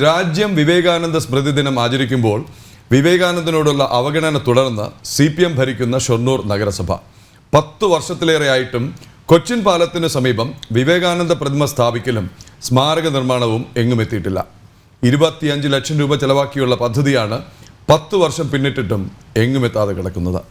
രാജ്യം വിവേകാനന്ദ സ്മൃതി ദിനം ആചരിക്കുമ്പോൾ വിവേകാനന്ദനോടുള്ള അവഗണന തുടർന്ന് CPM ഭരിക്കുന്ന ഷൊർണൂർ നഗരസഭ 10 വർഷത്തിലേറെയായിട്ടും കൊച്ചിൻ പാലത്തിന് സമീപം വിവേകാനന്ദ പ്രതിമ സ്ഥാപിക്കലും സ്മാരക നിർമ്മാണവും എങ്ങുമെത്തിയിട്ടില്ല. 25 ലക്ഷം രൂപ ചെലവാക്കിയുള്ള പദ്ധതിയാണ് 10 വർഷം പിന്നിട്ടിട്ടും എങ്ങുമെത്താതെ കിടക്കുന്നത്.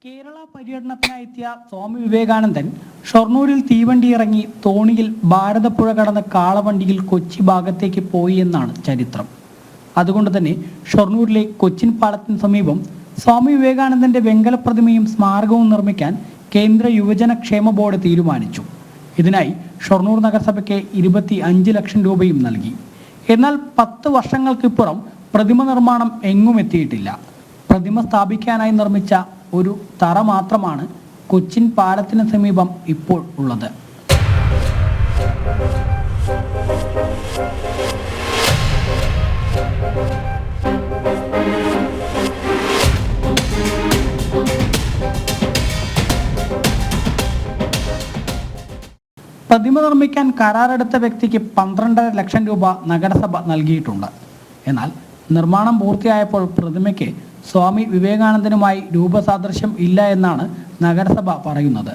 കേരള പര്യടനത്തിനായെത്തിയ സ്വാമി വിവേകാനന്ദൻ ഷൊർണൂരിൽ തീവണ്ടി ഇറങ്ങി തോണിയിൽ ഭാരതപ്പുഴ കടന്ന് കാളവണ്ടിയിൽ കൊച്ചി ഭാഗത്തേക്ക് പോയി എന്നാണ് ചരിത്രം. അതുകൊണ്ട് തന്നെ ഷൊർണൂരിലെ കൊച്ചിൻ പാലത്തിന് സമീപം സ്വാമി വിവേകാനന്ദന്റെ വെങ്കല പ്രതിമയും സ്മാരകവും നിർമ്മിക്കാൻ കേന്ദ്ര യുവജന ക്ഷേമ ബോർഡ് തീരുമാനിച്ചു. ഇതിനായി ഷൊർണൂർ നഗരസഭയ്ക്ക് 25 ലക്ഷം രൂപയും നൽകി. എന്നാൽ 10 വർഷങ്ങൾക്കിപ്പുറം പ്രതിമ നിർമ്മാണം എങ്ങും എത്തിയിട്ടില്ല. പ്രതിമ സ്ഥാപിക്കാനായി നിർമ്മിച്ച ഒരു തറ മാത്രമാണ് കൊച്ചിൻ പാലത്തിന് സമീപം ഇപ്പോൾ ഉള്ളത്. പ്രതിമ നിർമ്മിക്കാൻ കരാറെടുത്ത വ്യക്തിക്ക് 12.5 ലക്ഷം രൂപ നഗരസഭ നൽകിയിട്ടുണ്ട്. എന്നാൽ നിർമ്മാണം പൂർത്തിയായപ്പോൾ പ്രതിമയ്ക്ക് സ്വാമി വിവേകാനന്ദനുമായി രൂപസാദൃശ്യം ഇല്ല എന്നാണ് നഗരസഭ പറയുന്നത്.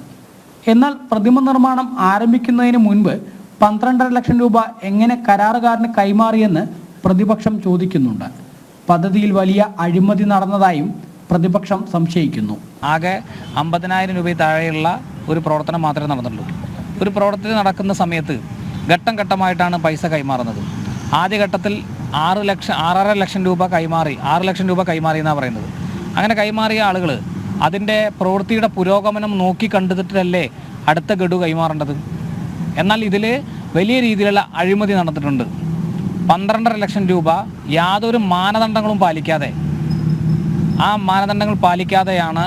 എന്നാൽ പ്രതിമ നിർമ്മാണം ആരംഭിക്കുന്നതിന് മുൻപ് 12.5 ലക്ഷം രൂപ എങ്ങനെ കരാറുകാരന് കൈമാറിയെന്ന് പ്രതിപക്ഷം ചോദിക്കുന്നുണ്ട്. പദ്ധതിയിൽ വലിയ അഴിമതി നടന്നതായും പ്രതിപക്ഷം സംശയിക്കുന്നു. ആകെ 50,000 രൂപ താഴെയുള്ള ഒരു പ്രവർത്തനം മാത്രമേ നടന്നുള്ളൂ. ഒരു പ്രവർത്തനം നടക്കുന്ന സമയത്ത് ഘട്ടം ഘട്ടമായിട്ടാണ് പൈസ കൈമാറുന്നത്. ആദ്യഘട്ടത്തിൽ 6.5 ലക്ഷം രൂപ കൈമാറി 6 ലക്ഷം രൂപ കൈമാറി എന്നാണ് പറയുന്നത്. അങ്ങനെ കൈമാറിയ ആളുകൾ അതിൻ്റെ പ്രവൃത്തിയുടെ പുരോഗമനം നോക്കി കണ്ടിട്ടല്ലേ അടുത്ത ഗഡു കൈമാറേണ്ടത്. എന്നാൽ ഇതിൽ വലിയ രീതിയിലുള്ള അഴിമതി നടന്നിട്ടുണ്ട്. 12.5 ലക്ഷം രൂപ യാതൊരു മാനദണ്ഡങ്ങളും പാലിക്കാതെ പാലിക്കാതെയാണ്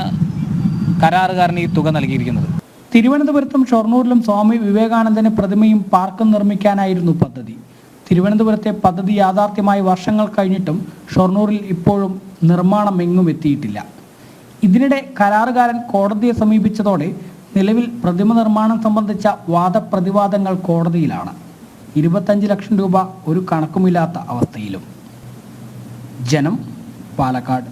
കരാറുകാരന് ഈ തുക നൽകിയിരിക്കുന്നത്. തിരുവനന്തപുരത്തും ഷൊർണൂരിലും സ്വാമി വിവേകാനന്ദന് പ്രതിമയും പാർക്കും നിർമ്മിക്കാനായിരുന്നു പദ്ധതി. തിരുവനന്തപുരത്തെ പദ്ധതി യാഥാർത്ഥ്യമായി വർഷങ്ങൾ കഴിഞ്ഞിട്ടും ഷൊർണൂരിൽ ഇപ്പോഴും നിർമ്മാണം എങ്ങും എത്തിയിട്ടില്ല. ഇതിനിടെ കരാറുകാരൻ കോടതിയെ സമീപിച്ചതോടെ നിലവിൽ പ്രതിമ നിർമ്മാണം സംബന്ധിച്ച വാദപ്രതിവാദങ്ങൾ കോടതിയിലാണ്. 25 ലക്ഷം രൂപ ഒരു കണക്കുമില്ലാത്ത അവസ്ഥയിലും. ജനം, പാലക്കാട്.